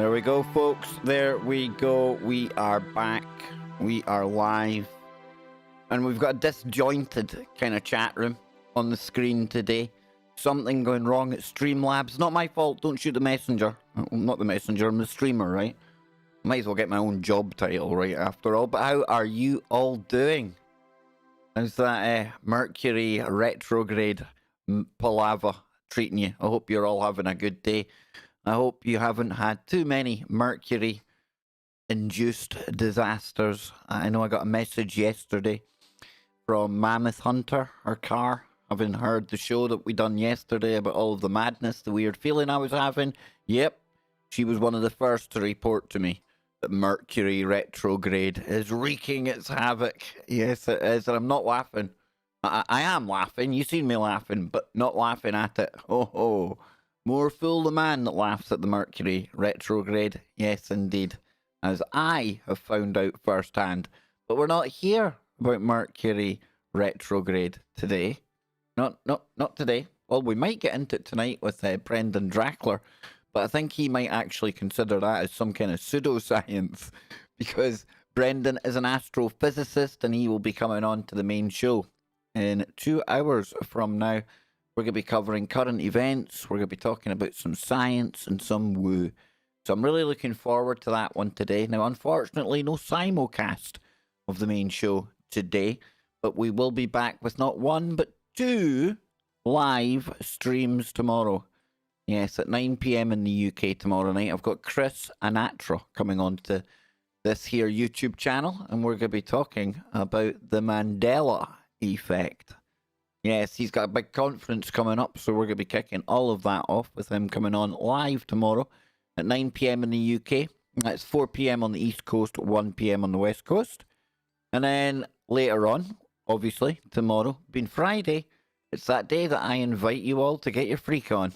There we go, folks. There we go. We are back. We are live. And we've got a disjointed kind of chat room on the screen today. Something going wrong at Streamlabs. Not my fault. Don't shoot the messenger. Not the messenger. I'm the streamer, right? Might as well get my own job title right after all. But how are you all doing? How's that Mercury retrograde palaver treating you? I hope you're all having a good day. I hope you haven't had too many Mercury-induced disasters. I know I got a message yesterday from Mammoth Hunter, her car, having heard the show that we done yesterday about all of the madness, the weird feeling I was having. Yep, she was one of the first to report to me that Mercury retrograde is wreaking its havoc. Yes, it is, and I'm not laughing. I am laughing. You've seen me laughing, but not laughing at it. Ho ho. More fool the man that laughs at the Mercury retrograde. Yes, indeed. As I have found out firsthand. But we're not here about Mercury retrograde today. Not today. Well, we might get into it tonight with Brendan Drackler. But I think he might actually consider that as some kind of pseudoscience. Because Brendan is an astrophysicist and he will be coming on to the main show in 2 hours from now. We're going to be covering current events. We're going to be talking about some science and some woo. So I'm really looking forward to that one today. Now, unfortunately, no simulcast of the main show today. But we will be back with not one, but 2 live streams tomorrow. Yes, at 9 p.m. in the UK tomorrow night. I've got Chris Anatra coming on to this here YouTube channel. And we're going to be talking about the Mandela effect. Yes, he's got a big conference coming up, so we're going to be kicking all of that off with him coming on live tomorrow at 9 p.m. in the UK. That's 4 p.m. on the East Coast, 1 p.m. on the West Coast. And then later on, obviously, tomorrow, being Friday, it's that day that I invite you all to get your freak on.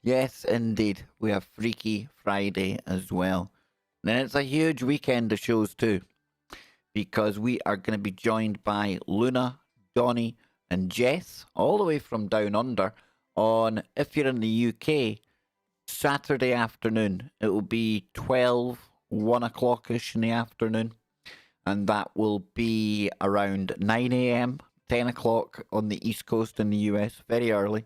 Yes, indeed, we have Freaky Friday as well. And then it's a huge weekend of shows too, because we are going to be joined by Luna, Donnie, and Jess, all the way from down under, on, if you're in the UK, Saturday afternoon. It will be 12, 1 o'clock-ish in the afternoon. And that will be around 9 a.m., 10 o'clock on the East Coast in the US, very early.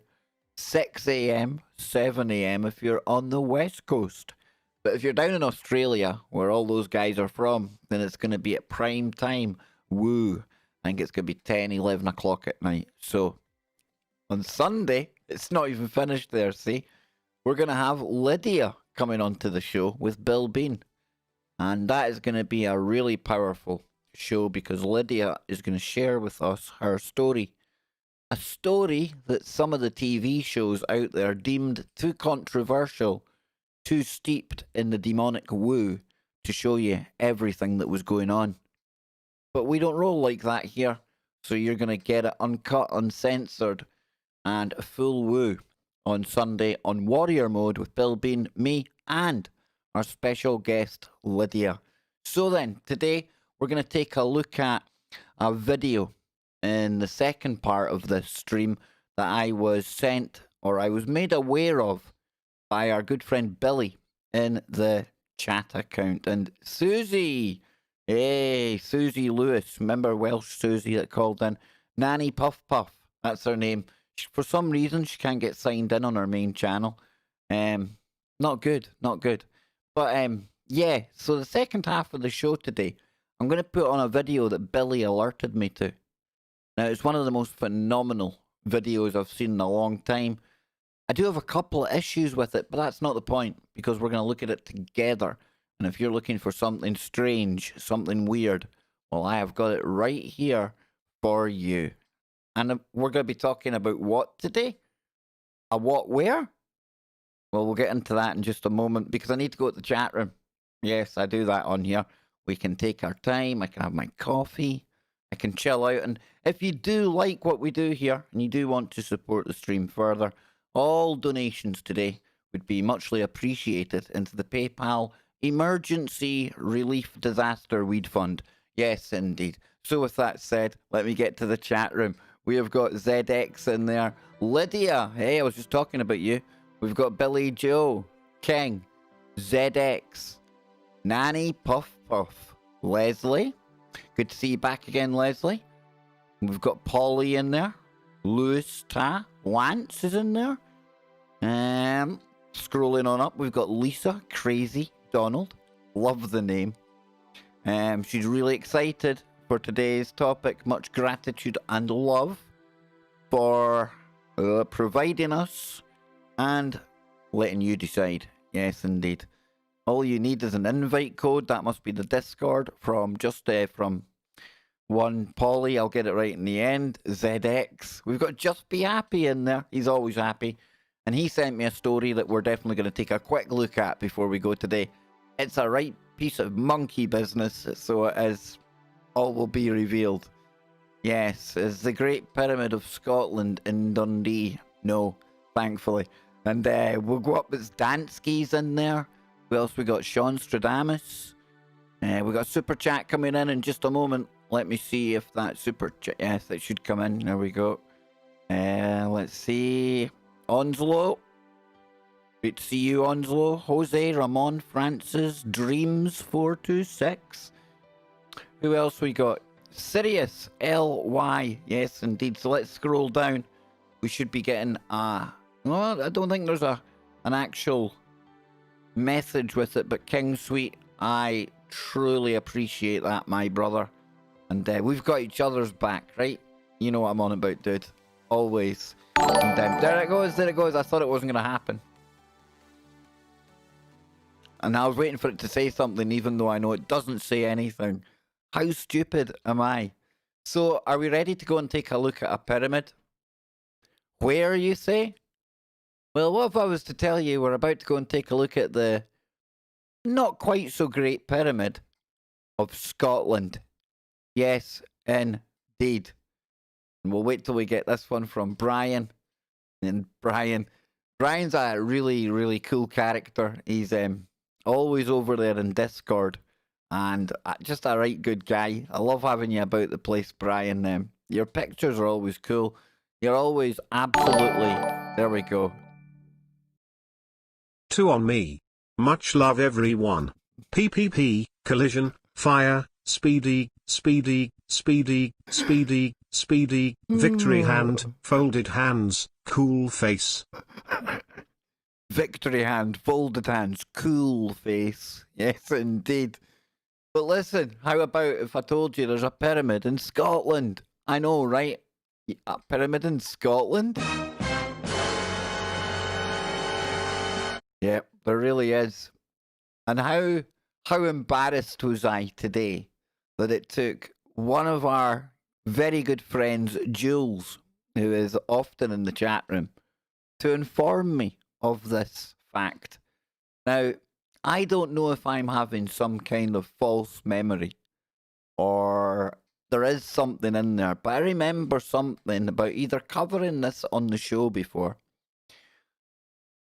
6 a.m., 7 a.m. if you're on the West Coast. But if you're down in Australia, where all those guys are from, then it's going to be at prime time. Woo. I think it's going to be 10, 11 o'clock at night. So, on Sunday, it's not even finished there, see? We're going to have Lydia coming onto the show with Bill Bean. And that is going to be a really powerful show because Lydia is going to share with us her story. A story that some of the TV shows out there deemed too controversial, too steeped in the demonic woo to show you everything that was going on. But we don't roll like that here, so you're going to get it uncut, uncensored, and full woo on Sunday on Warrior Mode with Bill Bean, me, and our special guest, Lydia. So then, today, we're going to take a look at a video in the second part of this stream that I was sent, or I was made aware of, by our good friend Billy in the chat account. And Susie... Hey, Susie Lewis. Remember Welsh Susie that called in? Nanny Puff Puff. That's her name. For some reason, she can't get signed in on her main channel. Not good. Not good. But, yeah. So the second half of the show today, I'm going to put on a video that Billy alerted me to. Now, it's one of the most phenomenal videos I've seen in a long time. I do have a couple of issues with it, but that's not the point, because we're going to look at it together. And if you're looking for something strange, something weird, well, I have got it right here for you. And we're going to be talking about what today? A what where? Well, we'll get into that in just a moment because I need to go to the chat room. Yes, I do that on here. We can take our time. I can have my coffee. I can chill out. And if you do like what we do here and you do want to support the stream further, all donations today would be muchly appreciated into the PayPal Emergency Relief Disaster Weed Fund. Yes, indeed. So with that said, let me get to the chat room. We have got ZX in there. Lydia, hey, I was just talking about you. We've got Billy Joe, King, ZX, Nanny Puff Puff, Leslie. Good to see you back again, Leslie. We've got Polly in there. Lewis Ta. Lance is in there. Scrolling on up, we've got Lisa, Crazy, Donald. Love the name. She's really excited for today's topic. Much gratitude and love for providing us and letting you decide. Yes, indeed. All you need is an invite code. That must be the Discord from from one Polly. I'll get it right in the end. ZX. We've got Just Be Happy in there. He's always happy. And he sent me a story that we're definitely going to take a quick look at before we go today. It's a right piece of monkey business, so it is. All will be revealed. Yes, is the Great Pyramid of Scotland in Dundee? No, thankfully. And we'll go up as Dansky's in there. Who else we got? Sean Stradamus. We got Super Chat coming in just a moment. Let me see if that Super Chat... Yes, it should come in. There we go. Let's see... Onslow. Great to see you, Onslow. Jose, Ramon, Francis, Dreams 426. Who else we got? Sirius LY. Yes, indeed. So let's scroll down. We should be getting well, I don't think there's an actual message with it, but King Sweet, I truly appreciate that, my brother. And we've got each other's back, right? You know what I'm on about, dude. Always. And there it goes, there it goes. I thought it wasn't going to happen. And I was waiting for it to say something, even though I know it doesn't say anything. How stupid am I? So, are we ready to go and take a look at a pyramid? Where, you say? Well, what if I was to tell you we're about to go and take a look at the not quite so great pyramid of Scotland? Yes, indeed. And we'll wait till we get this one from Brian. And Brian's a really, really cool character. He's always over there in Discord. And just a right good guy. I love having you about the place, Brian. Your pictures are always cool. You're always absolutely... There we go. 2 on me. Much love everyone. PPP, collision, fire, speedy, speedy, speedy, speedy, speedy, victory hand, folded hands, cool face. Victory hand, folded hands, cool face. Yes, indeed. But listen, how about if I told you there's a pyramid in Scotland? I know, right? A pyramid in Scotland? Yep, there really is. And how embarrassed was I today that it took one of our very good friends, Jules, who is often in the chat room, to inform me of this fact. Now, I don't know if I'm having some kind of false memory or there is something in there, but I remember something about either covering this on the show before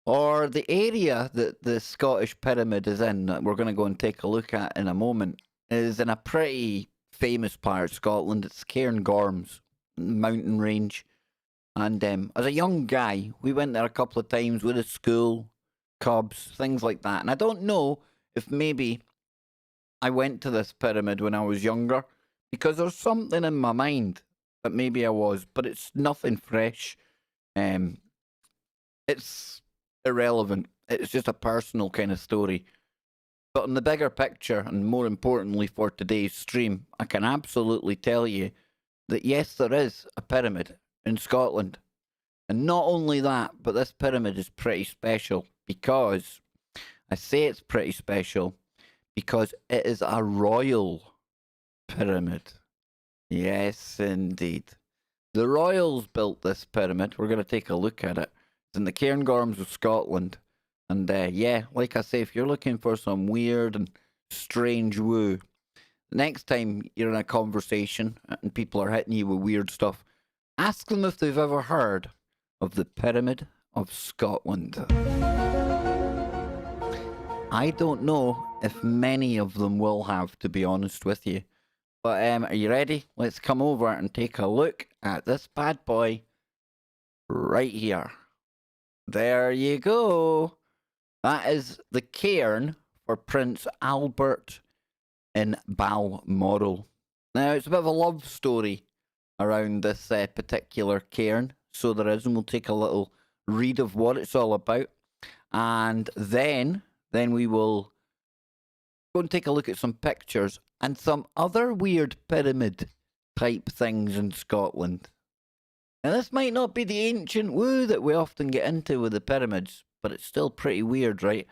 or the area that the Scottish pyramid is in, that we're going to go and take a look at in a moment, is in a pretty famous part of Scotland. It's Cairngorm's mountain range. And as a young guy, we went there a couple of times with a school, Cubs, things like that. And I don't know if maybe I went to this pyramid when I was younger, because there's something in my mind that maybe I was, but it's nothing fresh. It's irrelevant. It's just a personal kind of story. But in the bigger picture, and more importantly for today's stream, I can absolutely tell you that yes, there is a pyramid in Scotland. And not only that, but this pyramid is pretty special because, I say it's pretty special, because it is a royal pyramid. Yes, indeed. The royals built this pyramid. We're going to take a look at it. It's in the Cairngorms of Scotland. And yeah, like I say, if you're looking for some weird and strange woo, next time you're in a conversation and people are hitting you with weird stuff, ask them if they've ever heard of the Pyramid of Scotland. I don't know if many of them will have, to be honest with you. But are you ready? Let's come over and take a look at this bad boy right here. There you go. That is the cairn for Prince Albert in Balmoral. Now, it's a bit of a love story around this particular cairn, so there is, and we'll take a little read of what it's all about, and then we will go and take a look at some pictures and some other weird pyramid type things in Scotland. Now, this might not be the ancient woo that we often get into with the pyramids, but it's still pretty weird, right?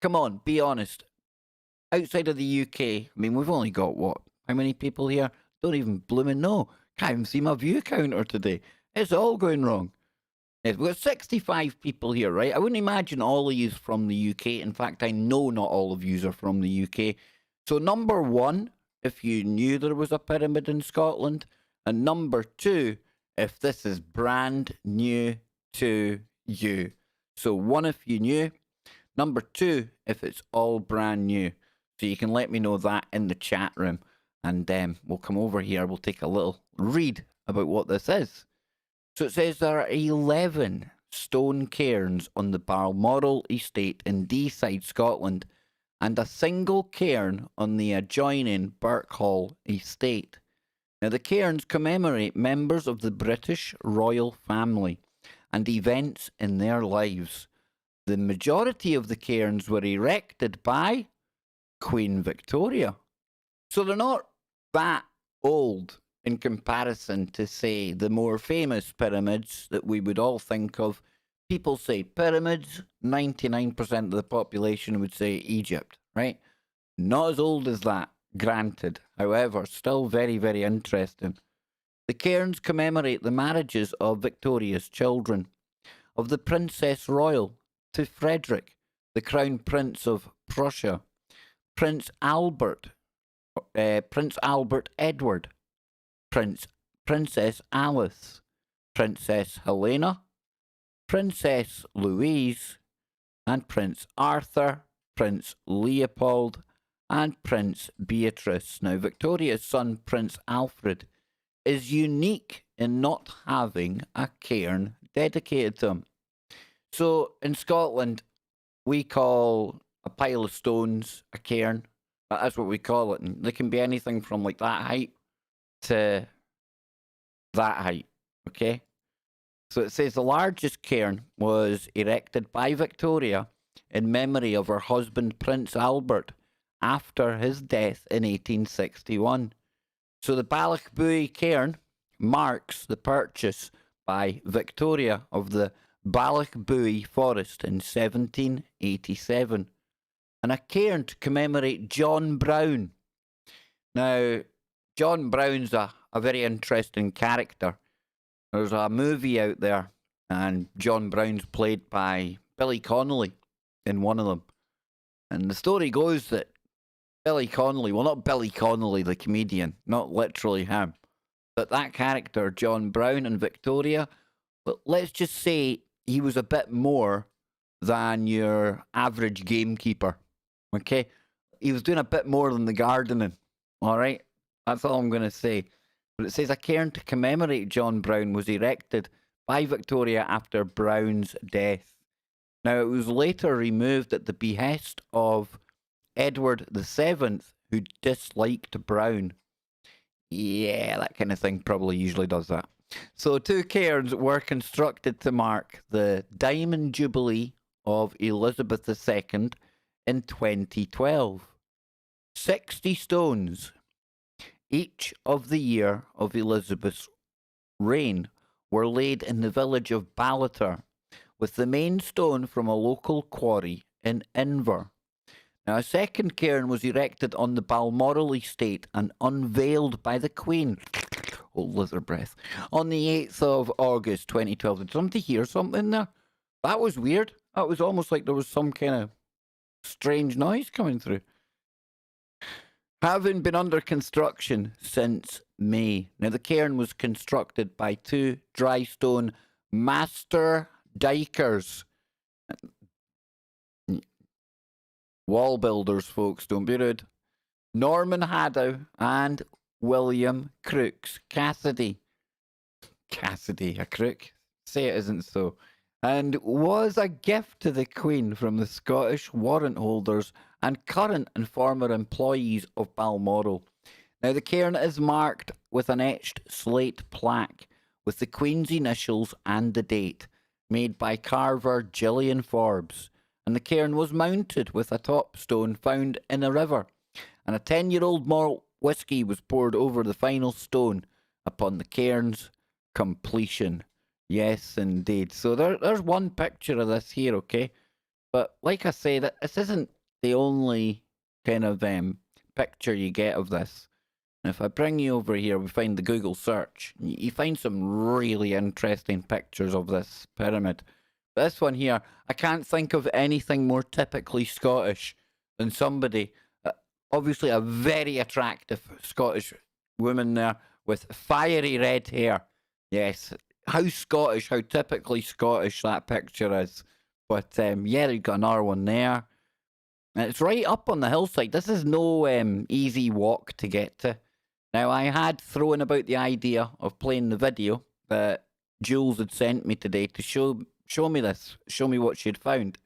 Come on, be honest. Outside of the UK, I mean, we've only got what? How many people here? Don't even blooming know. Can't even see my view counter today. It's all going wrong. Yes, we've got 65 people here, right? I wouldn't imagine all of you from the UK. In fact, I know not all of you are from the UK. So number one, if you knew there was a pyramid in Scotland. And number two, if this is brand new to you. So one, if you knew. Number two, if it's all brand new. So you can let me know that in the chat room. And we'll come over here. We'll take a little read about what this is. So it says there are 11 stone cairns on the Balmoral estate in Deeside, Scotland, and a single cairn on the adjoining Birkhall estate. Now, the cairns commemorate members of the British royal family and events in their lives. The majority of the cairns were erected by Queen Victoria. So they're not that old in comparison to, say, the more famous pyramids that we would all think of. People say pyramids, 99% of the population would say Egypt, right? Not as old as that, granted. However, still very, very interesting. The cairns commemorate the marriages of Victoria's children, of the Princess Royal to Frederick, the Crown Prince of Prussia, Prince Albert Edward, Princess Alice, Princess Helena, Princess Louise, and Prince Arthur, Prince Leopold, and Prince Beatrice. Now, Victoria's son, Prince Alfred, is unique in not having a cairn dedicated to him. So, in Scotland, we call a pile of stones a cairn. That's what we call it. And they can be anything from like that height to that height, okay? So it says the largest cairn was erected by Victoria in memory of her husband Prince Albert after his death in 1861. So the Ballachbuie cairn marks the purchase by Victoria of the Ballachbuie forest in 1787, and a cairn to commemorate John Brown. Now, John Brown's a very interesting character. There's a movie out there, and John Brown's played by Billy Connolly in one of them. And the story goes that Billy Connolly, well, not Billy Connolly, the comedian, not literally him, but that character, John Brown and Victoria, well, let's just say he was a bit more than your average gamekeeper, okay? He was doing a bit more than the gardening, all right? That's all I'm going to say. But it says a cairn to commemorate John Brown was erected by Victoria after Brown's death. Now, it was later removed at the behest of Edward VII, who disliked Brown. Yeah, that kind of thing probably usually does that. So 2 cairns were constructed to mark the Diamond Jubilee of Elizabeth II in 2012. 60 stones, each of the year of Elizabeth's reign, were laid in the village of Ballater, with the main stone from a local quarry in Inver. Now, a second cairn was erected on the Balmoral estate and unveiled by the Queen, hold lizard breath, on the 8th of August 2012. Did somebody hear something there? That was weird. That was almost like there was some kind of strange noise coming through. Having been under construction since May. Now, the cairn was constructed by 2 dry stone master dikers. Wall builders, folks, don't be rude. Norman Haddow and William Crooks Cassidy. Cassidy, a crook? Say it isn't so. and was a gift to the Queen from the Scottish warrant holders and current and former employees of Balmoral. Now, the cairn is marked with an etched slate plaque with the Queen's initials and the date, made by carver Gillian Forbes, and the cairn was mounted with a top stone found in a river, and a 10-year-old malt whisky was poured over the final stone upon the cairn's completion. Yes, indeed. So there's one picture of this here, okay? But like I say, this isn't the only kind of picture you get of this. And if I bring you over here, we find the Google search. You find some really interesting pictures of this pyramid. This one here, I can't think of anything more typically Scottish than somebody, obviously a very attractive Scottish woman there with fiery red hair. Yes, how Scottish, how typically Scottish that picture is. But yeah, you've got another one there. And it's right up on the hillside. This is no easy walk to get to. Now, I had thrown about the idea of playing the video that Jules had sent me today to show me this, show me what she'd found.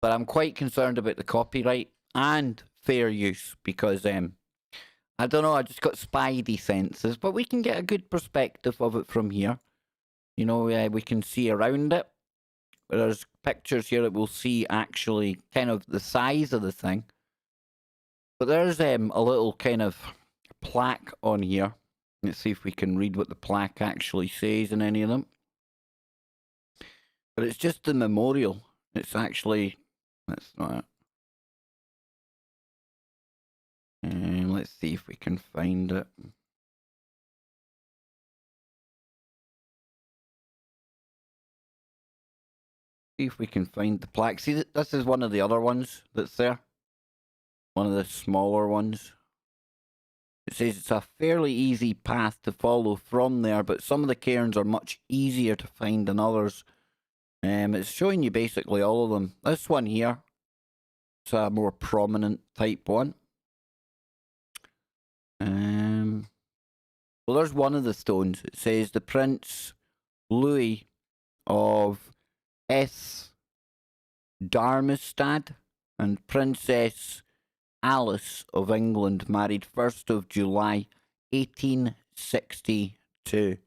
But I'm quite concerned about the copyright and fair use because, I don't know, I just got spidey senses, but we can get a good perspective of it from here. You know, we can see around it. There's pictures here that we'll see actually kind of the size of the thing. But there's a little kind of plaque on here. Let's see if we can read what the plaque actually says in any of them. But it's just the memorial. It's actually, that's not it. And let's see if we can find it. See if we can find the plaque. See, this is one of the other ones that's there. One of the smaller ones. It says it's a fairly easy path to follow from there, but some of the cairns are much easier to find than others. It's showing you basically all of them. This one here, it's a more prominent type one. Well, there's one of the stones. It says the Prince Louis of Darmstadt and Princess Alice of England, married 1st of July 1862.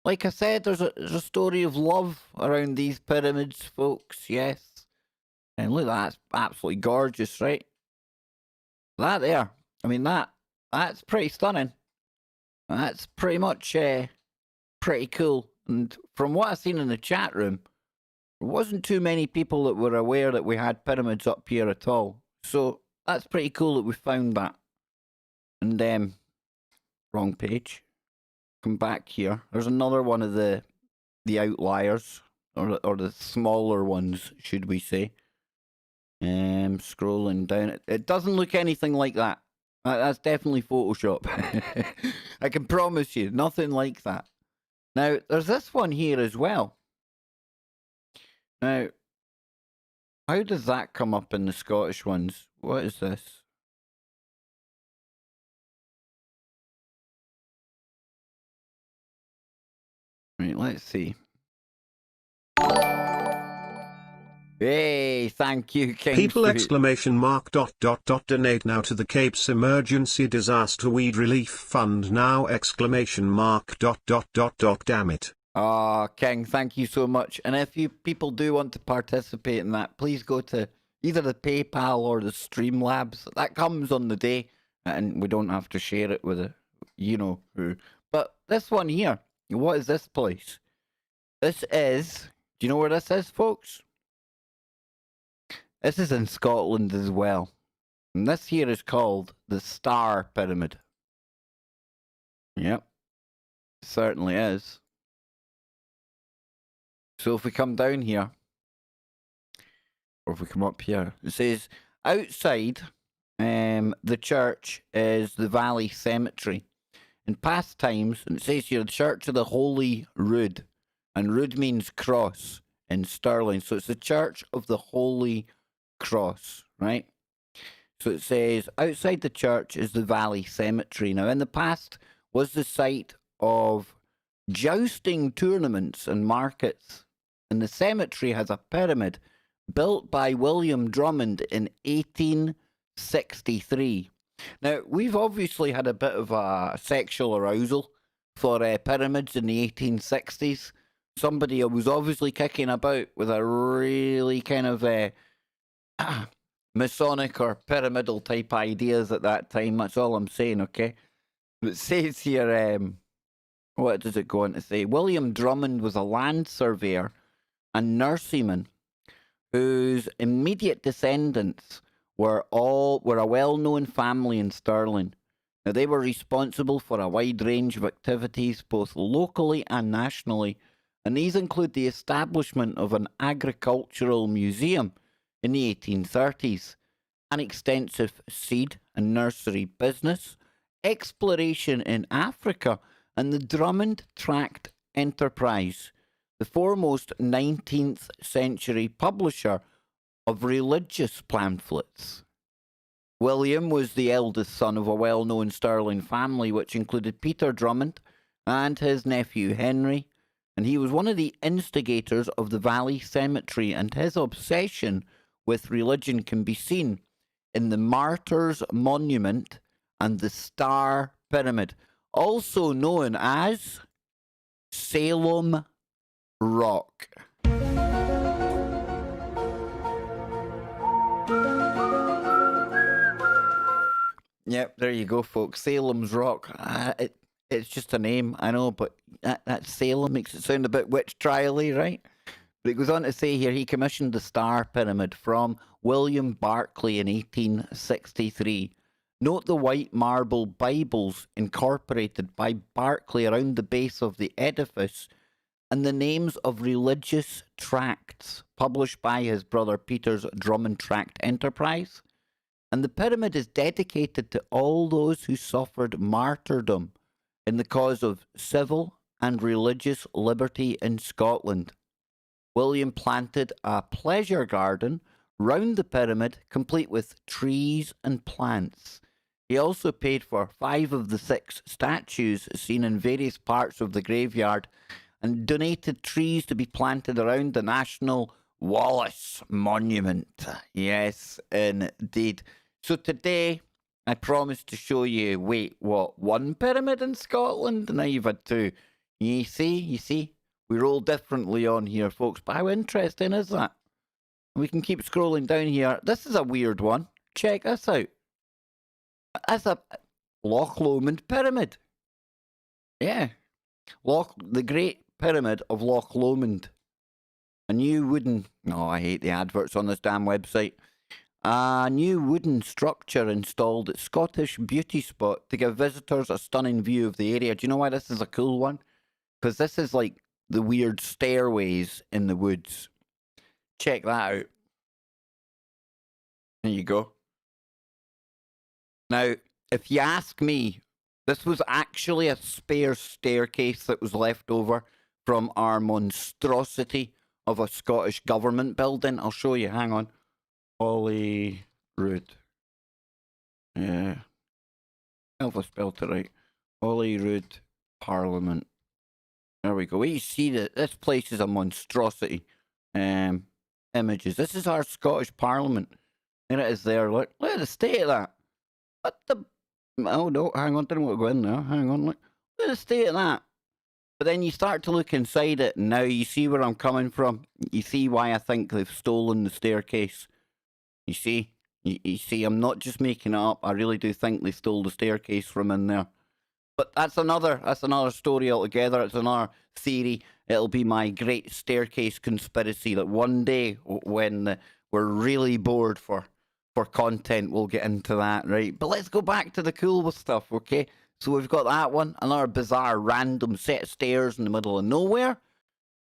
Like I said, there's a story of love around these pyramids, folks, yes. And look, that's absolutely gorgeous, right? That there, I mean, that's pretty stunning. That's pretty much pretty cool. And from what I've seen in the chat room, there wasn't too many people that were aware that we had pyramids up here at all. So that's pretty cool that we found that. And wrong page. Come back here. There's another one of the outliers, or the smaller ones, should we say? Scrolling down. It doesn't look anything like that. That's definitely Photoshop. I can promise you, nothing like that. Now, there's this one here as well. Now, how does that come up in the Scottish ones? What is this? Right, let's see. Hey, thank you, King. People exclamation mark dot dot dot donate now to the Cape's Emergency Disaster Weed Relief Fund now exclamation mark dot dot dot dot damn it. Ah, King, thank you so much. And if you people do want to participate in that, please go to either the PayPal or the Streamlabs. That comes on the day, and we don't have to share it with you know who. But this one here, what is this place? This is, do you know where this is, folks? This is in Scotland as well. And this here is called the Star Pyramid. Yep. It certainly is. So if we come down here, or if we come up here, it says outside the church is the Valley Cemetery. In past times, and it says here, the Church of the Holy Rood. And Rood means cross in Stirling. So it's the Church of the Holy Cross, right? So it says outside the church is the Valley Cemetery. Now, in the past was the site of jousting tournaments and markets. And the cemetery has a pyramid built by William Drummond in 1863. Now, we've obviously had a bit of a sexual arousal for pyramids in the 1860s. Somebody was obviously kicking about with a really kind of Masonic or pyramidal type ideas at that time. That's all I'm saying, okay? It says here, what does it go on to say? William Drummond was a land surveyor and nurseryman whose immediate descendants were a well-known family in Stirling. Now, they were responsible for a wide range of activities, both locally and nationally, and these include the establishment of an agricultural museum in the 1830s, an extensive seed and nursery business, exploration in Africa, and the Drummond Tract Enterprise, the foremost 19th century publisher of religious pamphlets. William was the eldest son of a well-known Stirling family, which included Peter Drummond and his nephew Henry, and he was one of the instigators of the Valley Cemetery, and his obsession with religion can be seen in the Martyrs Monument and the Star Pyramid, also known as Salem Rock. Yep, there you go, folks. Salem's Rock. It's just a name, I know, but that Salem makes it sound a bit witch trial-y, right? But it goes on to say here, he commissioned the Star Pyramid from William Barclay in 1863. Note the white marble Bibles incorporated by Barclay around the base of the edifice, and the names of religious tracts published by his brother Peter's Drummond Tract Enterprise. And the pyramid is dedicated to all those who suffered martyrdom in the cause of civil and religious liberty in Scotland. William planted a pleasure garden round the pyramid, complete with trees and plants. He also paid for 5 of the 6 statues seen in various parts of the graveyard and donated trees to be planted around the National Wallace Monument. Yes, indeed. So today, I promised to show you, one pyramid in Scotland? Now you've had 2. You see? We roll differently on here, folks, but how interesting is that? We can keep scrolling down here. This is a weird one. Check this out. That's a Loch Lomond Pyramid. Yeah. The Great Pyramid of Loch Lomond. A new wooden... Oh, I hate the adverts on this damn website. A new wooden structure installed at Scottish Beauty Spot to give visitors a stunning view of the area. Do you know why this is a cool one? Because this is like the weird stairways in the woods. Check that out. There you go. Now, if you ask me, this was actually a spare staircase that was left over from our monstrosity of a Scottish government building. I'll show you, hang on. Holyrood. Yeah. If I spelled it right. Holyrood Parliament. There we go. You see that this place is a monstrosity. Images. This is our Scottish Parliament. There it is there. Look at the state of that. What the... Oh, no, hang on. Didn't want to go in there. Hang on. Look at the state of that. But then you start to look inside it, and now you see where I'm coming from. You see why I think they've stolen the staircase. You see? You see, I'm not just making it up. I really do think they stole the staircase from in there. But that's another story altogether. It's another theory. It'll be my great staircase conspiracy that one day when we're really bored for content, we'll get into that, right? But let's go back to the cool stuff, okay? So we've got that one, another bizarre random set of stairs in the middle of nowhere.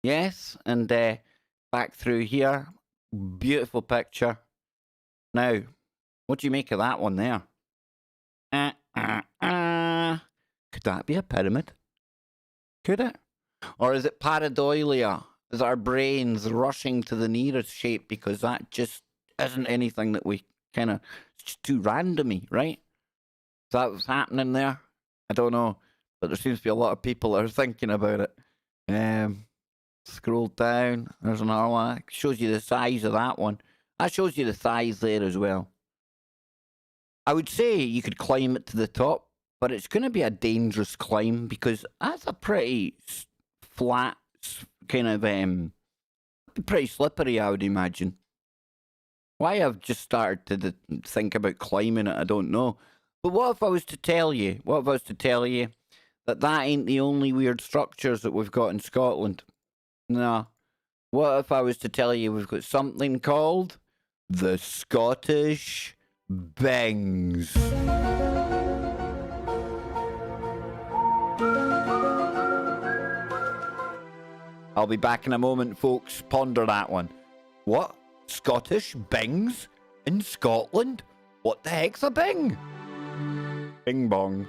Yes, and back through here. Beautiful picture. Now, what do you make of that one there? Could that be a pyramid? Could it? Or is it pareidolia? Is our brains rushing to the nearest shape because that just isn't anything that we kind of... It's just too randomy, right? Is that what's happening there? I don't know. But there seems to be a lot of people that are thinking about it. Scroll down. There's another one. It shows you the size of that one. That shows you the size there as well. I would say you could climb it to the top, but it's going to be a dangerous climb because that's a pretty flat kind of pretty slippery, I would imagine. Why I've just started to think about climbing it, I don't know. But what if I was to tell you? What if I was to tell you that ain't the only weird structures that we've got in Scotland? No. What if I was to tell you we've got something called the Scottish Bings? I'll be back in a moment, folks. Ponder that one. What? Scottish Bings? In Scotland? What the heck's a Bing? Bing bong.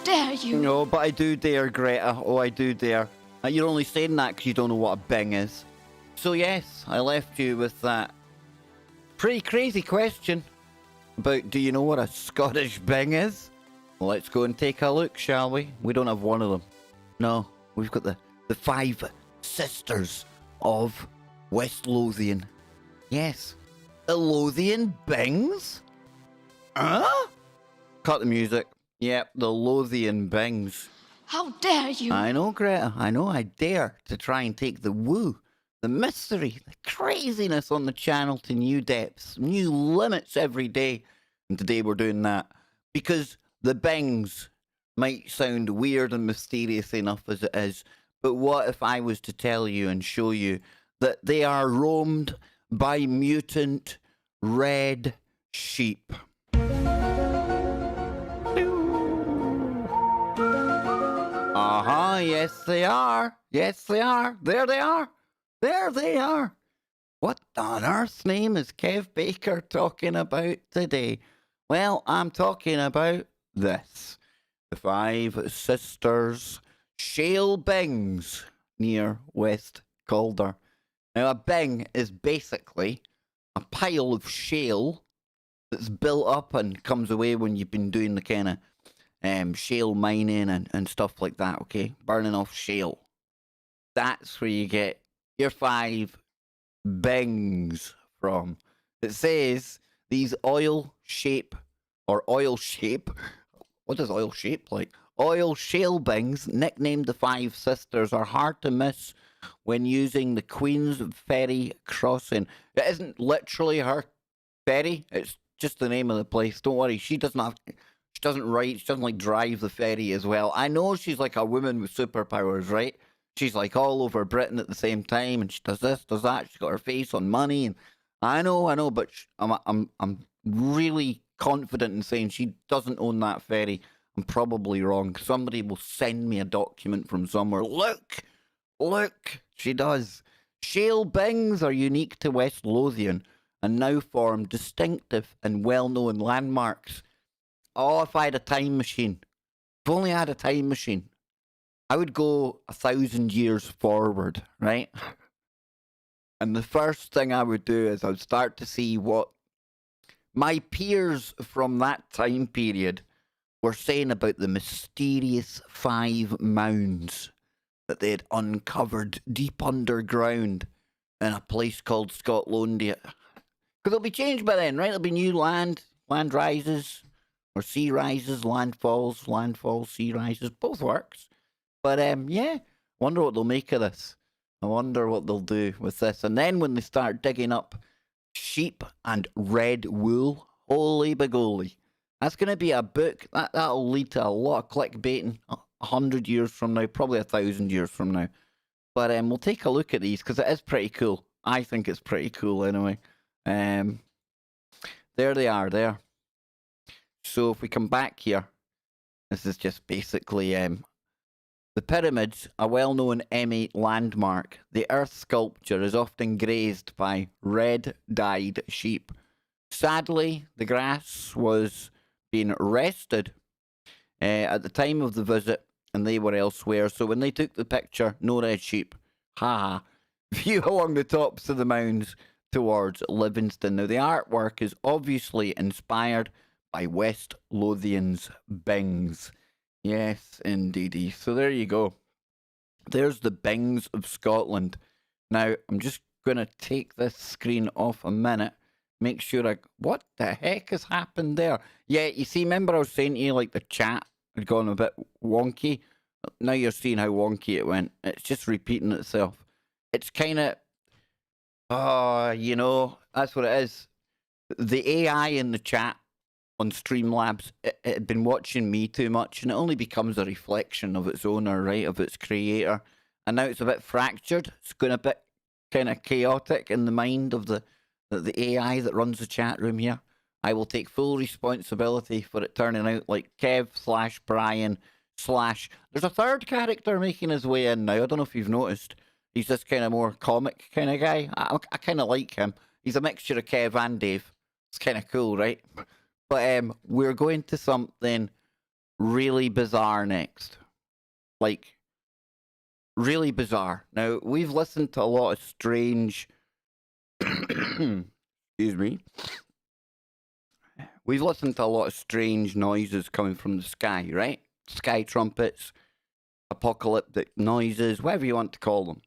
Dare you? No, but I do dare, Greta. Oh, I do dare. You're only saying that because you don't know what a Bing is. So yes, I left you with that pretty crazy question about do you know what a Scottish Bing is? Well, let's go and take a look, shall we? We don't have one of them. No, we've got the five sisters of West Lothian. Yes, the Lothian Bings? Huh? Cut the music. Yep, the Lothian Bings. How dare you? I know, Greta. I know. I dare to try and take the woo, the mystery, the craziness on the channel to new depths, new limits every day. And today we're doing that because the Bings might sound weird and mysterious enough as it is, but what if I was to tell you and show you that they are roamed by mutant red sheep? Yes they are. Yes they are. There they are. There they are. What on earth's name is Kev Baker talking about today? Well, I'm talking about this. The five sisters shale bings near West Calder. Now a bing is basically a pile of shale that's built up and comes away when you've been doing the kind of shale mining and stuff like that, okay? Burning off shale. That's where you get your five bings from. It says these oil shape, what does oil shape like? Oil shale bings, nicknamed the five sisters, are hard to miss when using the Queen's Ferry crossing. It isn't literally her ferry. It's just the name of the place. Don't worry. She doesn't write. She doesn't like drive the ferry as well. I know she's like a woman with superpowers, right? She's like all over Britain at the same time, and she does this, does that. She's got her face on money, and I know. But I'm really confident in saying she doesn't own that ferry. I'm probably wrong. Somebody will send me a document from somewhere. Look, she does. Shale bings are unique to West Lothian and now form distinctive and well-known landmarks. Oh, if I had a time machine. If only I had a time machine. I would go 1,000 years forward, right? And the first thing I would do is I would start to see what my peers from that time period were saying about the mysterious 5 mounds that they had uncovered deep underground in a place called Scotlandia. Because it'll be changed by then, right? There'll be new land rises, or sea rises, land falls, sea rises. Both works. But yeah, wonder what they'll make of this. I wonder what they'll do with this. And then when they start digging up sheep and red wool, holy begolly. That's going to be a book. That'll lead to a lot of clickbaiting 100 years from now, probably 1,000 years from now. But we'll take a look at these because it is pretty cool. I think it's pretty cool anyway. There they are there. So if we come back here, this is just basically the pyramids, a well-known M8 landmark. The earth sculpture is often grazed by red-dyed sheep. Sadly, the grass was being rested at the time of the visit, and they were elsewhere. So when they took the picture, no red sheep. Ha ha. View along the tops of the mounds towards Livingston. Now, the artwork is obviously inspired by West Lothian's Bings. Yes, indeedy. So there you go. There's the Bings of Scotland. Now, I'm just going to take this screen off a minute. Make sure what the heck has happened there? Yeah, you see, remember I was saying to you, like, the chat had gone a bit wonky? Now you're seeing how wonky it went. It's just repeating itself. It's kind of, that's what it is. The AI in the chat on Streamlabs, it had been watching me too much, and it only becomes a reflection of its owner, right, of its creator. And now it's a bit fractured. It's going a bit kind of chaotic in the mind of the AI that runs the chat room here. I will take full responsibility for it turning out like Kev/Brian/ There's a third character making his way in now. I don't know if you've noticed. He's this kind of more comic kind of guy. I kind of like him. He's a mixture of Kev and Dave. It's kind of cool, right? But we're going to something really bizarre next. Like, really bizarre. Now, we've listened to a lot of strange... Excuse me. We've listened to a lot of strange noises coming from the sky, right? Sky trumpets, apocalyptic noises, whatever you want to call them.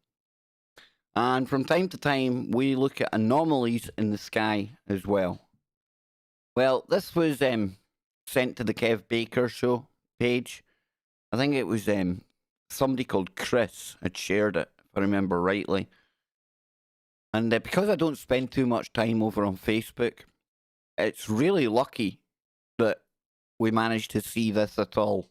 And from time to time, we look at anomalies in the sky as well. Well, this was sent to the Kev Baker Show page. I think it was somebody called Chris had shared it, if I remember rightly. And because I don't spend too much time over on Facebook, it's really lucky that we managed to see this at all.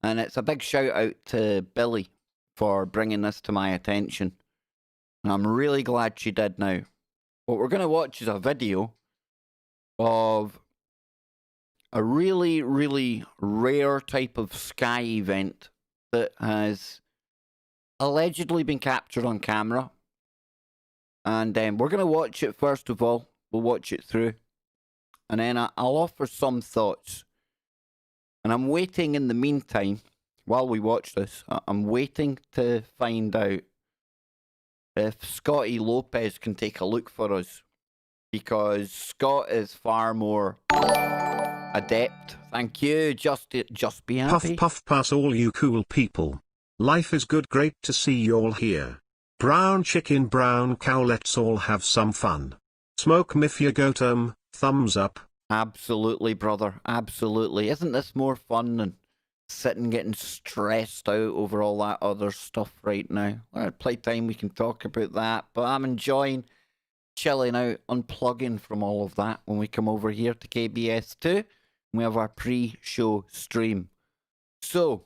And it's a big shout out to Billy for bringing this to my attention. And I'm really glad she did now. What we're going to watch is a video of a really, really rare type of sky event that has allegedly been captured on camera. And we're going to watch it first of all. We'll watch it through. And then I'll offer some thoughts. And I'm waiting in the meantime, while we watch this, I'm waiting to find out if Scotty Lopez can take a look for us. Because Scott is far more adept. Thank you. Just be happy. Puff puff pass all you cool people. Life is good, great to see you all here. Brown chicken, brown cow, let's all have some fun. Smoke mifya gotum, thumbs up. Absolutely, brother. Absolutely. Isn't this more fun than sitting getting stressed out over all that other stuff right now. At playtime we can talk about that, but I'm enjoying chilling out, unplugging from all of that when we come over here to KBS 2 and we have our pre-show stream. So,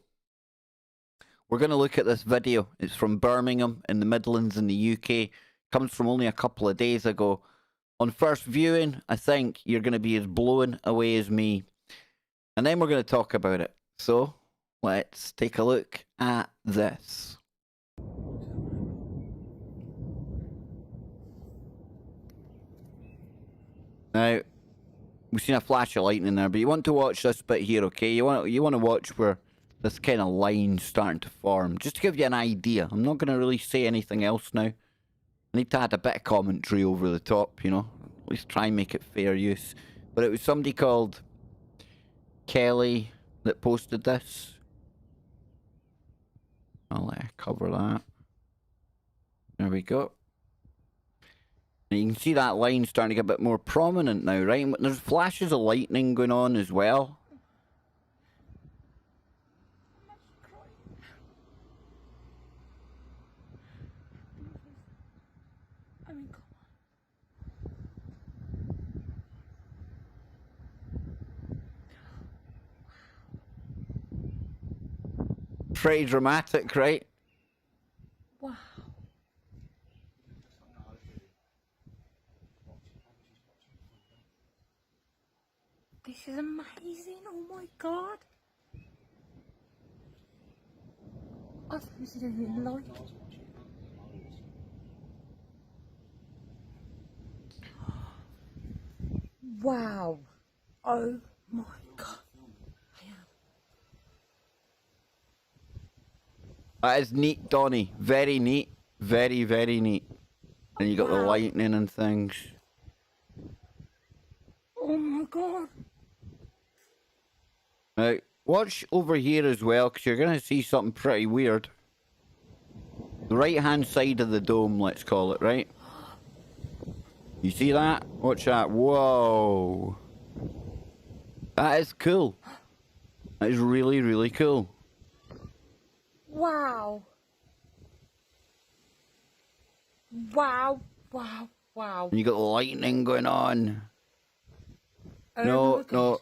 we're going to look at this video. It's from Birmingham in the Midlands in the UK. Comes from only a couple of days ago. On first viewing, I think you're going to be as blown away as me. And then we're going to talk about it. So, let's take a look at this. Now, we've seen a flash of lightning there, but you want to watch this bit here, okay? You want to watch where this kind of line's starting to form, just to give you an idea. I'm not going to really say anything else now. I need to add a bit of commentary over the top, you know. At least try and make it fair use. But it was somebody called Kelly that posted this. I'll cover that. There we go. And you can see that line starting to get a bit more prominent now, right? And there's flashes of lightning going on as well. Pretty dramatic, right? Wow. This is amazing. Oh my god. I thought this is a light. Wow. Oh my god. That is neat, Donnie. Very neat. Very, very neat. And you got the lightning and things. Oh my god. Now, watch over here as well, because you're going to see something pretty weird. The right-hand side of the dome, let's call it, right? You see that? Watch that. Whoa. That is cool. That is really, really cool. Wow. Wow, wow, wow. And you got the lightning going on. Oh No.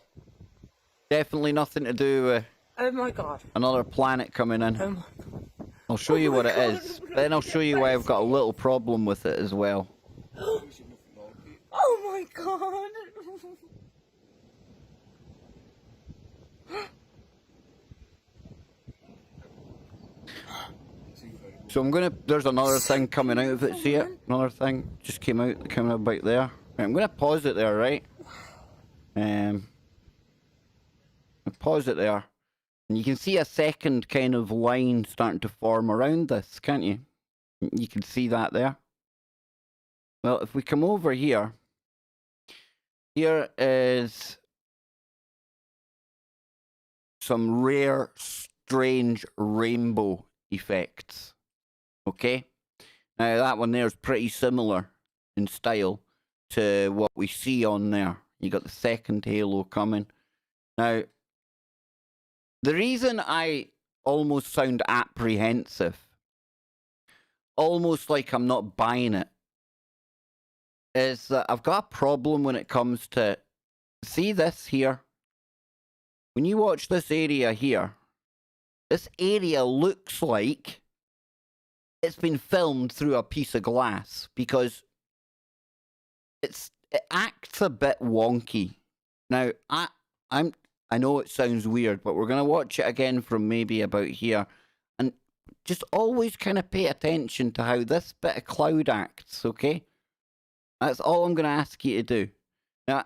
Definitely nothing to do with oh my god. another planet coming in. Oh my god. I'll show you what it is. Then I'll show you why I've got a little problem with it as well. Oh my god. So I'm gonna, there's another thing coming out of it, see it? Another thing just came out about there. Right, I'm gonna pause it there, right? Pause it there. And you can see a second kind of line starting to form around this, can't you? You can see that there. Well, if we come over here, here is some rare, strange rainbow effects. Okay? Now, that one there is pretty similar in style to what we see on there. You got the second halo coming. Now, the reason I almost sound apprehensive, almost like I'm not buying it, is that I've got a problem when it comes to, see this here? When you watch this area here, this area looks like it's been filmed through a piece of glass because it acts a bit wonky. Now, I know it sounds weird, but we're going to watch it again from maybe about here. And just always kind of pay attention to how this bit of cloud acts, okay? That's all I'm going to ask you to do. Now,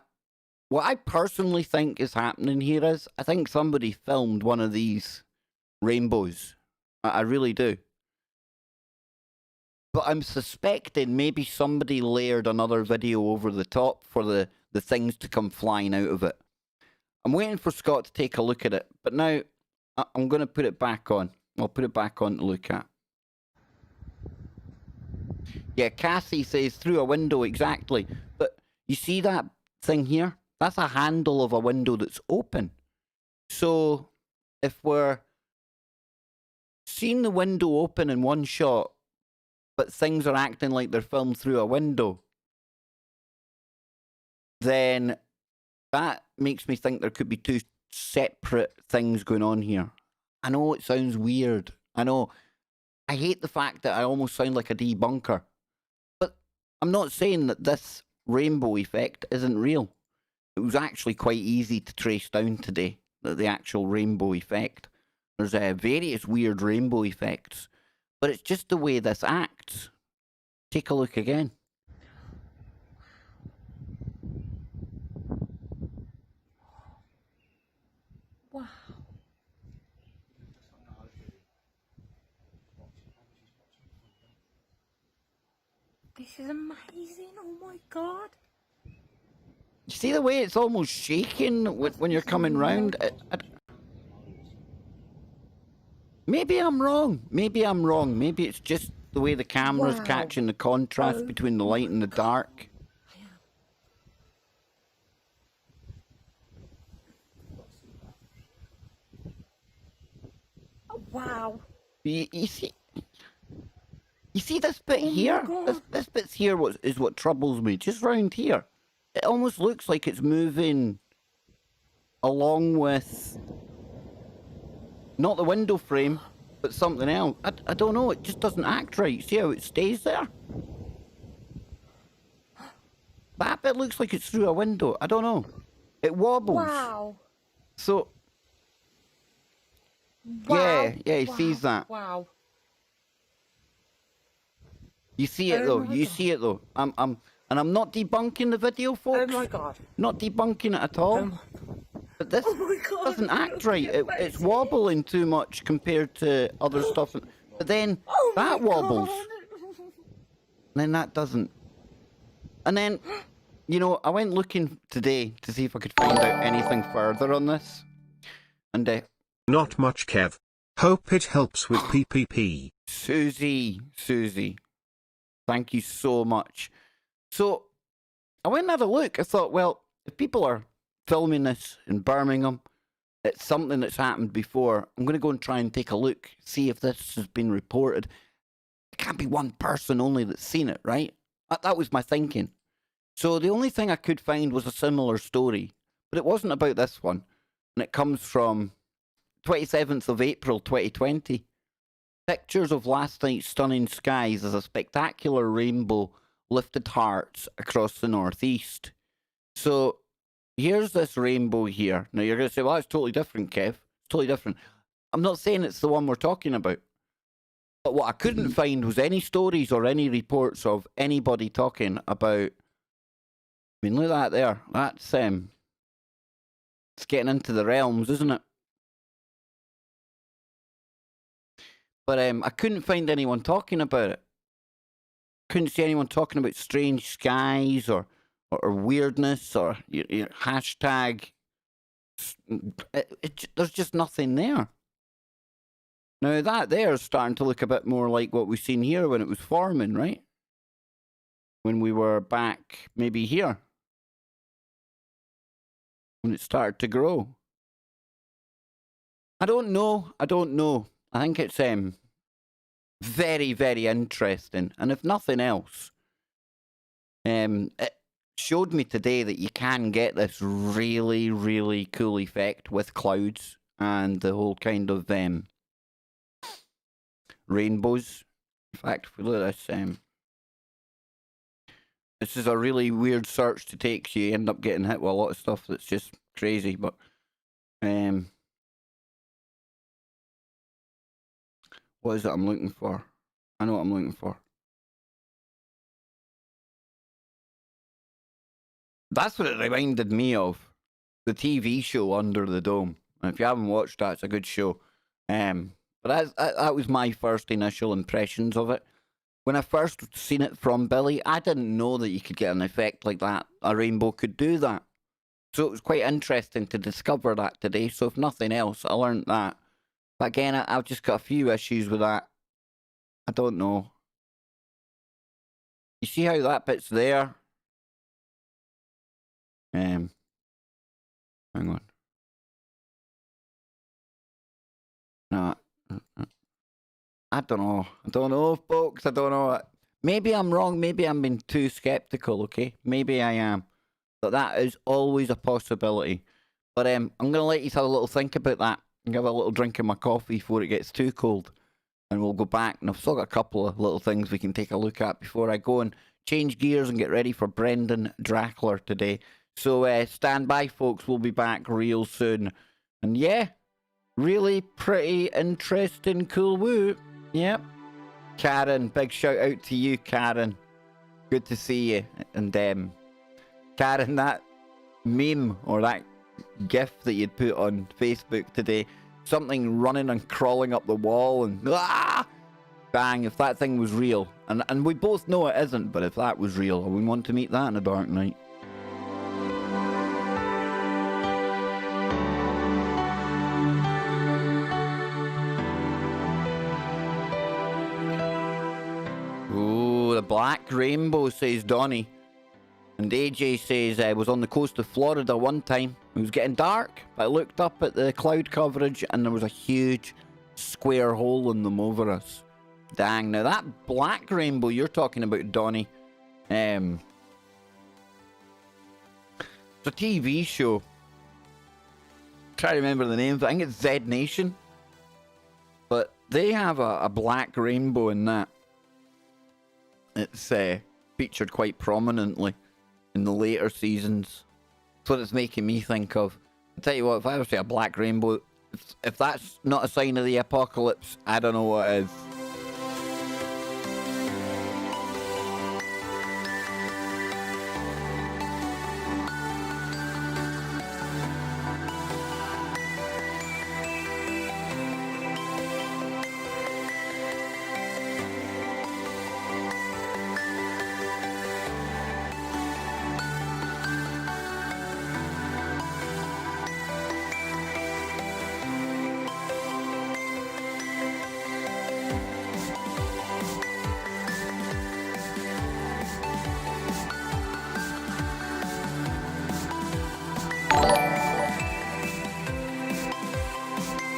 what I personally think is happening here is, I think somebody filmed one of these rainbows. I really do. But I'm suspecting maybe somebody layered another video over the top for the things to come flying out of it. I'm waiting for Scott to take a look at it, but now I'm going to put it back on. I'll put it back on to look at. Yeah, Cassie says through a window, exactly. But you see that thing here? That's a handle of a window that's open. So if we're seeing the window open in one shot, but things are acting like they're filmed through a window, then that makes me think there could be two separate things going on here. I know it sounds weird. I know. I hate the fact that I almost sound like a debunker. But I'm not saying that this rainbow effect isn't real. It was actually quite easy to trace down today, the actual rainbow effect. There's various weird rainbow effects, but it's just the way this acts. Take a look again. Wow. This is amazing. Oh my god. You see the way it's almost shaking when you're coming round? Maybe I'm wrong. Maybe I'm wrong. Maybe it's just the way the camera's Wow. catching the contrast between the light and the dark. Wow. You see this bit Oh my here? God. This bit's here is what troubles me. Just round here. It almost looks like it's moving along with not the window frame, but something else. I don't know. It just doesn't act right. See how it stays there? That bit looks like it's through a window. I don't know. It wobbles. Wow. So, Wow. yeah, he sees that. Wow. You see it Oh though. my You God. see it though. And I'm not debunking the video, Oh folks. my god. Not debunking it at all. Oh my god. But this Oh my god. doesn't act right. It's Amazing. wobbling too much compared to other stuff. But then Oh my that wobbles. God. And then that doesn't. And then, you know, I went looking today to see if I could find out anything further on this. And Not much, Kev. Hope it helps with PPP. Susie, thank you so much. So I went and had a look. I thought, well, if people are filming this in Birmingham, it's something that's happened before. I'm going to go and try and take a look, see if this has been reported. It can't be one person only that's seen it, right? That was my thinking. So the only thing I could find was a similar story, but it wasn't about this one. And it comes from 27th of April 2020. Pictures of last night's stunning skies as a spectacular rainbow lifted hearts across the northeast. So here's this rainbow here. Now you're going to say, well, that's totally different, Kev. It's totally different. I'm not saying it's the one we're talking about. But what I couldn't find was any stories or any reports of anybody talking about. I mean, look at that there. That's it's getting into the realms, isn't it? But I couldn't find anyone talking about it. Couldn't see anyone talking about strange skies or weirdness or your hashtag. There's just nothing there. Now that there is starting to look a bit more like what we've seen here when it was forming, right? When we were back maybe here. When it started to grow. I don't know. I think it's very, very interesting. And if nothing else, it showed me today that you can get this really, really cool effect with clouds and the whole kind of rainbows. In fact, if we look at this, this is a really weird search to take, so you end up getting hit with a lot of stuff that's just crazy. But what is it I'm looking for? I know what I'm looking for. That's what it reminded me of. The TV show Under the Dome. And if you haven't watched that, it's a good show. But that was my first initial impressions of it. When I first seen it from Billy, I didn't know that you could get an effect like that. A rainbow could do that. So it was quite interesting to discover that today. So if nothing else, I learned that. But again, I've just got a few issues with that. I don't know. You see how that bit's there? Hang on. I don't know. I don't know, folks. I don't know. Maybe I'm wrong. Maybe I'm being too skeptical, okay? Maybe I am. But that is always a possibility. But I'm going to let you have a little think about that and have a little drink of my coffee before it gets too cold. And we'll go back. And I've still got a couple of little things we can take a look at before I go and change gears and get ready for Brendan Drackler today. So stand by, folks. We'll be back real soon. And yeah, really pretty interesting cool woo. Yep. Karen, big shout out to you, Karen. Good to see you. And Karen, that meme or that gif that you'd put on Facebook today, something running and crawling up the wall and bang, if that thing was real. And we both know it isn't, but if that was real, I wouldn't want to meet that in a dark night. Oh, the black rainbow, says Donnie. And AJ says I was on the coast of Florida one time. It was getting dark, but I looked up at the cloud coverage and there was a huge square hole in them over us. Dang, now that black rainbow you're talking about, Donnie, it's a TV show. Try to remember the name, I think it's Z Nation. But they have a black rainbow in that. It's featured quite prominently in the later seasons. That's what it's making me think of. I'll tell you what, if I ever see a black rainbow, if that's not a sign of the apocalypse, I don't know what is.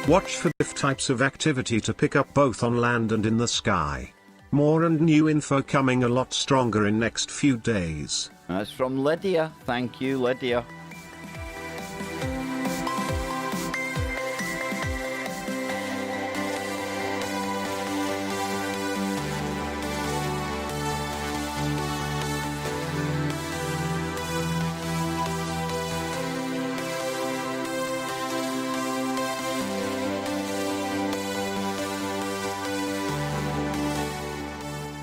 Watch for different types of activity to pick up both on land and in the sky. More and new info coming a lot stronger in next few days. That's from Lydia. Thank you, Lydia.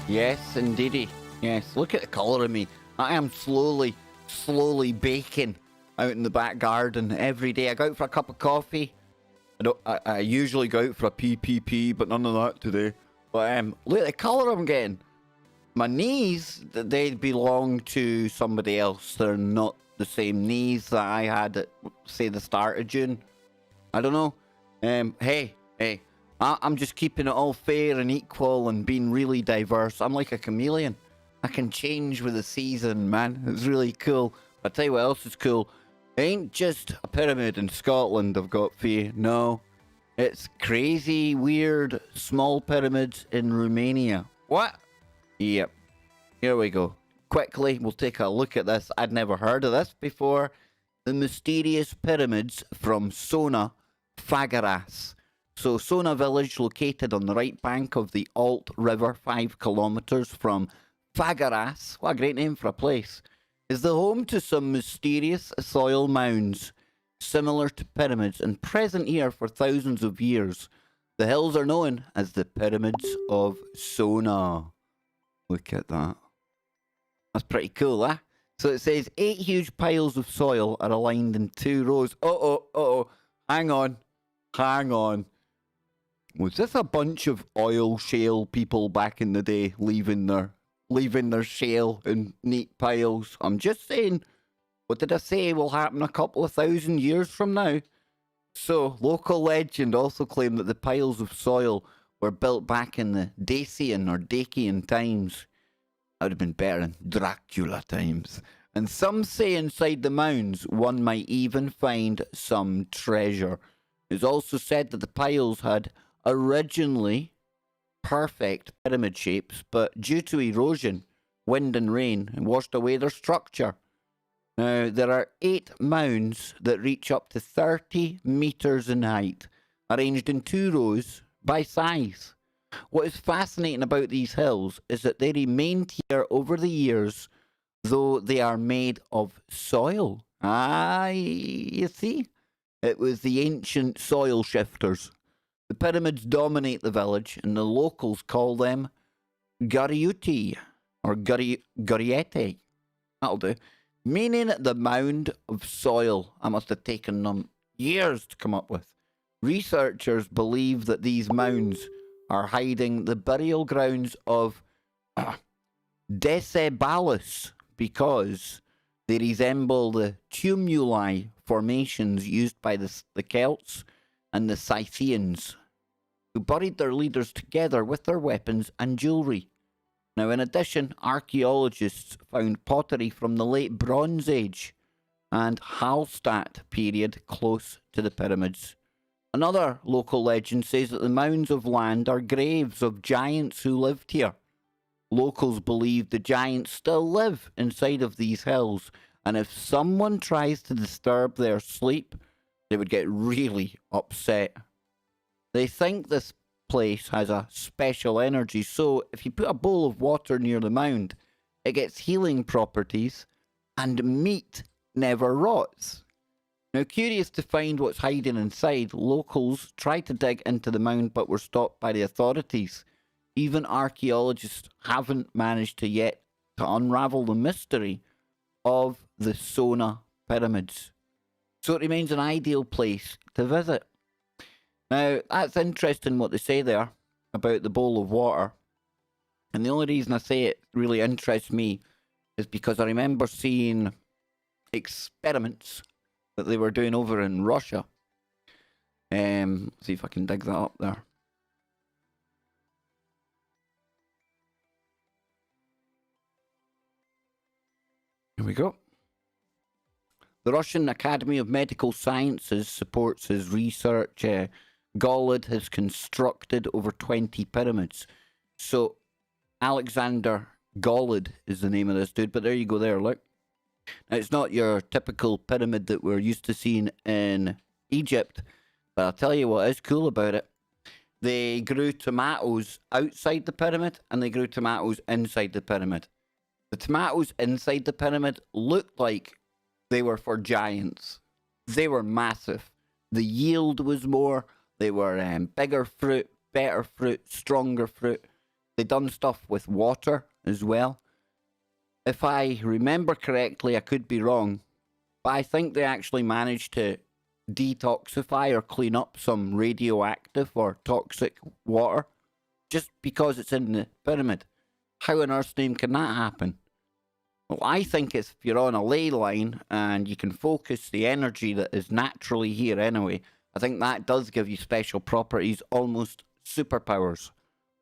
Yes, indeedy. Yes, look at the colour of me. I am slowly baking out in the back garden every day. I go out for a cup of coffee. I usually go out for a PPP, but none of that today. But look at the colour I'm getting. My knees, they belong to somebody else. They're not the same knees that I had at, say, the start of June. I don't know. Hey. I'm just keeping it all fair and equal and being really diverse. I'm like a chameleon. I can change with the season, man. It's really cool. I'll tell you what else is cool. It ain't just a pyramid in Scotland I've got for you. No. It's crazy, weird, small pyramids in Romania. What? Yep. Here we go. Quickly, we'll take a look at this. I'd never heard of this before. The mysterious pyramids from Sona Fagaras. So, Sona village, located on the right bank of the Alt River, 5 kilometres from Fagaras, what a great name for a place, is the home to some mysterious soil mounds, similar to pyramids, and present here for thousands of years. The hills are known as the Pyramids of Sona. Look at that. That's pretty cool, eh? So it says 8 huge piles of soil are aligned in 2 rows. Hang on. Was this a bunch of oil shale people back in the day leaving their shale in neat piles? I'm just saying, what did I say will happen a couple of thousand years from now? So, local legend also claimed that the piles of soil were built back in the Dacian or Dacian times. That would have been better in Dracula times. And some say inside the mounds one might even find some treasure. It's also said that the piles had originally perfect pyramid shapes, but due to erosion, wind and rain, it washed away their structure. Now, there are 8 mounds that reach up to 30 meters in height, arranged in 2 rows by size. What is fascinating about these hills is that they remained here over the years, though they are made of soil. You see? It was the ancient soil shifters. The pyramids dominate the village, and the locals call them Gariuti, or Gariete. That'll do. Meaning the mound of soil. That must have taken them years to come up with. Researchers believe that these mounds are hiding the burial grounds of Decebalus because they resemble the tumuli formations used by the Celts and the Scythians, who buried their leaders together with their weapons and jewellery. Now, in addition, archaeologists found pottery from the late Bronze Age and Hallstatt period close to the pyramids. Another local legend says that the mounds of land are graves of giants who lived here. Locals believe the giants still live inside of these hills, and if someone tries to disturb their sleep, they would get really upset. They think this place has a special energy, so if you put a bowl of water near the mound, it gets healing properties, and meat never rots. Now, curious to find what's hiding inside, locals tried to dig into the mound but were stopped by the authorities. Even archaeologists haven't managed to yet to unravel the mystery of the Sona pyramids. So it remains an ideal place to visit. Now, that's interesting what they say there about the bowl of water. And the only reason I say it really interests me is because I remember seeing experiments that they were doing over in Russia. See if I can dig that up there. Here we go. The Russian Academy of Medical Sciences supports his research. Golod has constructed over 20 pyramids. So, Alexander Golod is the name of this dude, but there you go there, look. Now, it's not your typical pyramid that we're used to seeing in Egypt, but I'll tell you what is cool about it. They grew tomatoes outside the pyramid, and they grew tomatoes inside the pyramid. The tomatoes inside the pyramid looked like they were for giants. They were massive. The yield was more. They were bigger fruit, better fruit, stronger fruit. They done stuff with water as well. If I remember correctly, I could be wrong, but I think they actually managed to detoxify or clean up some radioactive or toxic water just because it's in the pyramid. How on earth's name can that happen? Well, I think it's if you're on a ley line and you can focus the energy that is naturally here anyway, I think that does give you special properties, almost superpowers,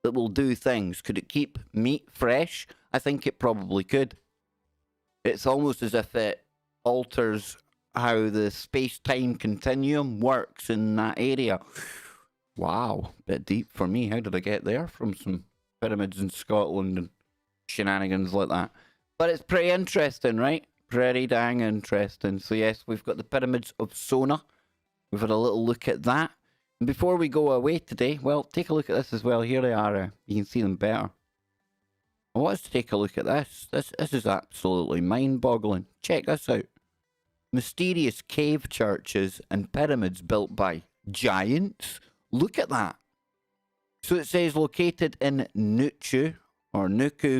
that will do things. Could it keep meat fresh? I think it probably could. It's almost as if it alters how the space-time continuum works in that area. Wow, bit deep for me. How did I get there from some pyramids in Scotland and shenanigans like that? But it's pretty interesting, right? Pretty dang interesting. So yes, we've got the pyramids of Sona. We've had a little look at that. And before we go away today, well, take a look at this as well. Here they are. You can see them better. I want us to take a look at this. This is absolutely mind-boggling. Check this out. Mysterious cave churches and pyramids built by giants. Look at that. So it says located in Nuku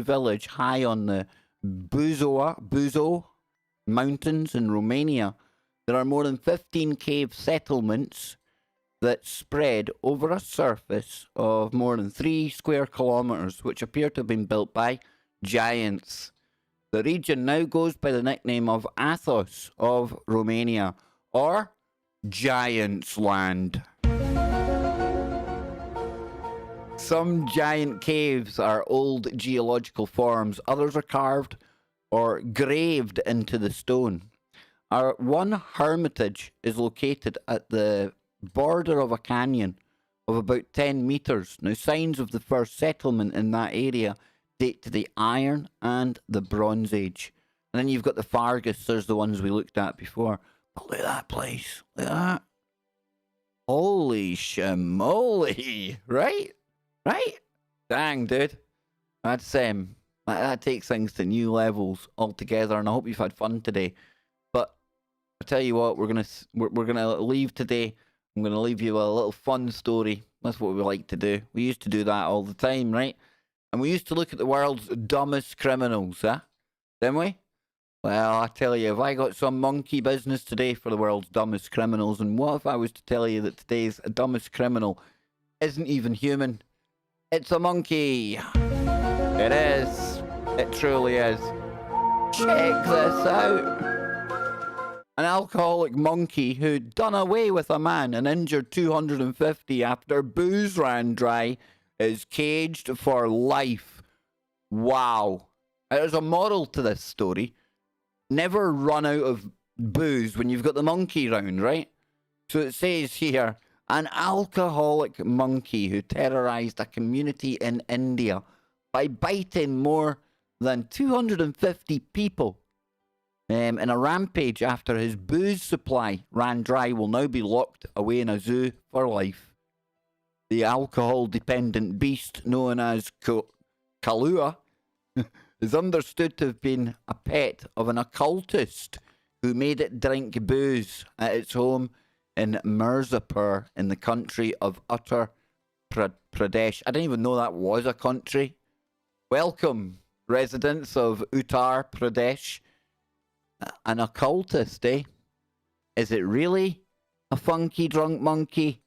village, high on the Buzo mountains in Romania. There are more than 15 cave settlements that spread over a surface of more than 3 square kilometers, which appear to have been built by giants. The region now goes by the nickname of Athos of Romania, or Giants Land. Some giant caves are old geological forms, others are carved or graved into the stone. Our one hermitage is located at the border of a canyon of about 10 metres. Now, signs of the first settlement in that area date to the Iron and the Bronze Age. And then you've got the Fargus, there's the ones we looked at before. But look at that place. Look at that. Holy shamoly. Right? Right? Dang, dude. That's that takes things to new levels altogether, and I hope you've had fun today. But I tell you what, we're gonna leave today. I'm gonna leave you with a little fun story. That's what we like to do. We used to do that all the time, right? And we used to look at the world's dumbest criminals, huh? Didn't we? Well, I tell you, have I got some monkey business today for the world's dumbest criminals? And what if I was to tell you that today's dumbest criminal isn't even human? It's a monkey. It is. It truly is. Check this out. An alcoholic monkey who'd done away with a man and injured 250 after booze ran dry is caged for life. Wow. There's a moral to this story. Never run out of booze when you've got the monkey round, right? So it says here, an alcoholic monkey who terrorized a community in India by biting more than 250 people in a rampage after his booze supply ran dry will now be locked away in a zoo for life. The alcohol-dependent beast known as Kalua is understood to have been a pet of an occultist who made it drink booze at its home in Mirzapur in the country of Uttar Pradesh. I didn't even know that was a country. Welcome, residents of Uttar Pradesh. An occultist, eh? Is it really a funky drunk monkey?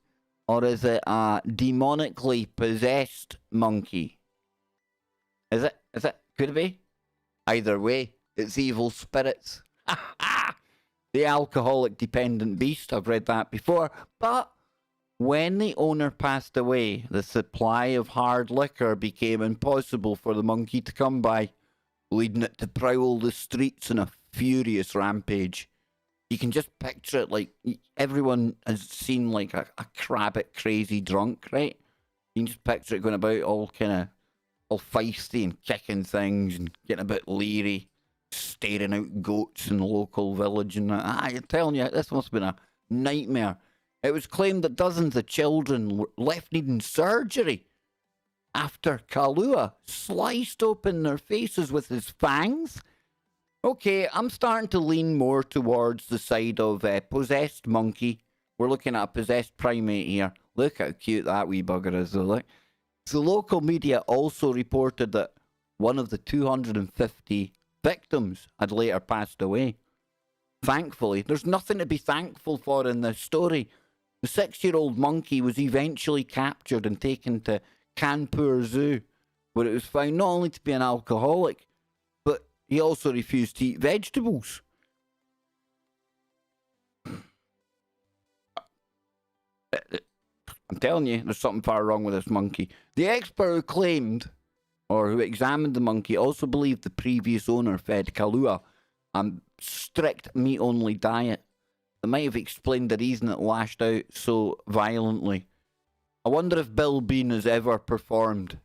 Or is it a demonically possessed monkey? Is it? Could it be? Either way, it's evil spirits. The alcoholic dependent beast, I've read that before. But when the owner passed away, the supply of hard liquor became impossible for the monkey to come by, leading it to prowl the streets in a furious rampage. You can just picture it, like, everyone has seen like a crabbit crazy drunk, right? You can just picture it going about all feisty and kicking things and getting a bit leery, staring out goats in the local village and that. I'm telling you, this must have been a nightmare. It was claimed that dozens of children were left needing surgery after Kalua sliced open their faces with his fangs. Okay, I'm starting to lean more towards the side of possessed monkey. We're looking at a possessed primate here. Look how cute that wee bugger is, though. Look. The local media also reported that one of the 250 victims had later passed away. Thankfully, there's nothing to be thankful for in this story. The 6-year-old monkey was eventually captured and taken to Kanpur Zoo, where it was found not only to be an alcoholic, but he also refused to eat vegetables. I'm telling you, there's something far wrong with this monkey. The expert who claimed, or who examined the monkey, also believed the previous owner fed Kalua a strict meat-only diet. That might have explained the reason it lashed out so violently. I wonder if Bill Bean has ever performed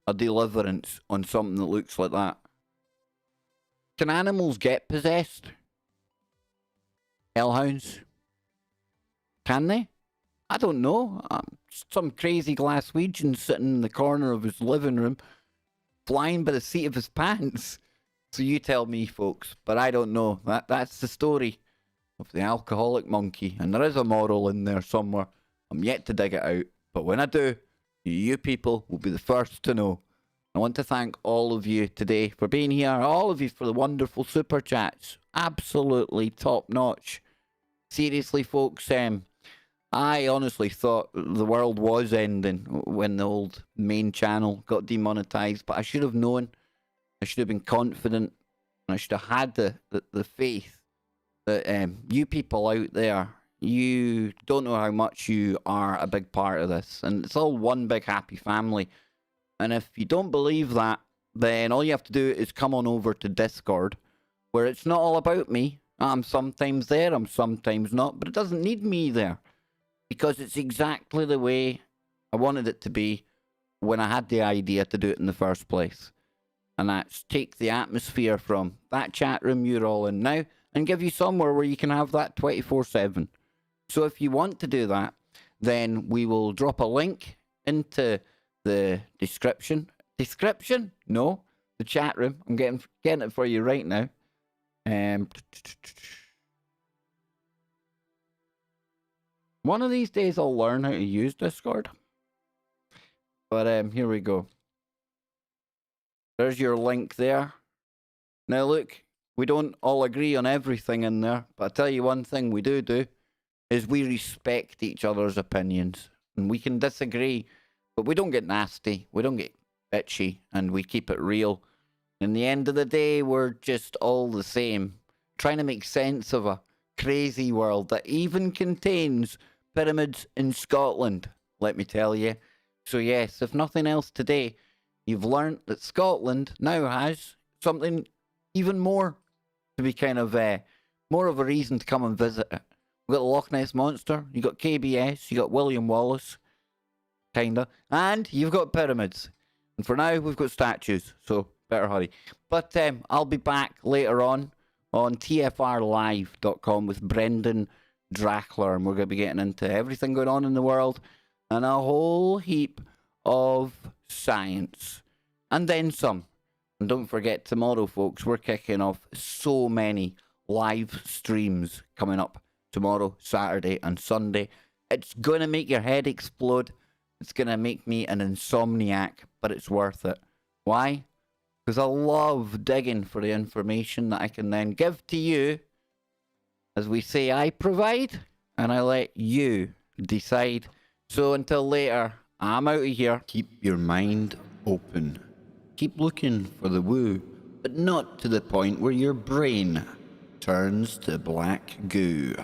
a deliverance on something that looks like that. Can animals get possessed? Hellhounds? Can they? I don't know. Some crazy Glaswegian sitting in the corner of his living room, flying by the seat of his pants. So you tell me, folks. But I don't know. That's the story of the alcoholic monkey. And there is a moral in there somewhere. I'm yet to dig it out. But when I do, you people will be the first to know. I want to thank all of you today for being here. All of you for the wonderful super chats. Absolutely top notch. Seriously, folks, I honestly thought the world was ending when the old main channel got demonetized, but I should have known. I should have been confident, and I should have had the faith that you people out there, you don't know how much you are a big part of this, and it's all one big happy family. And if you don't believe that, then all you have to do is come on over to Discord, where it's not all about me. I'm sometimes there, I'm sometimes not, but it doesn't need me there. Because it's exactly the way wanted it to be when I had the idea to do it in the first place. And that's take the atmosphere from that chat room you're all in now and give you somewhere where you can have that 24/7. So if you want to do that, then we will drop a link into the description. Description? No, the chat room. I'm getting it for you right now. One of these days I'll learn how to use Discord. But here we go. There's your link there. Now look, we don't all agree on everything in there, but I tell you one thing we do is we respect each other's opinions. And we can disagree, but we don't get nasty, we don't get bitchy, and we keep it real. In the end of the day, we're just all the same, trying to make sense of a crazy world that even contains pyramids in Scotland, let me tell you. So yes, if nothing else today, you've learnt that Scotland now has something even more to be kind of more of a reason to come and visit it. We've got the Loch Ness Monster, you got KBS, you got William Wallace, kinda, and you've got pyramids. And for now, we've got statues, so better hurry. But I'll be back later on tfrlive.com with Brendan Drackler, and we're going to be getting into everything going on in the world and a whole heap of science. And then some. And don't forget, tomorrow, folks, we're kicking off so many live streams coming up tomorrow, Saturday and Sunday. It's going to make your head explode. It's going to make me an insomniac, but it's worth it. Why? Because I love digging for the information that I can then give to you. As we say, I provide, and I let you decide. So until later, I'm out of here. Keep your mind open. Keep looking for the woo, but not to the point where your brain turns to black goo.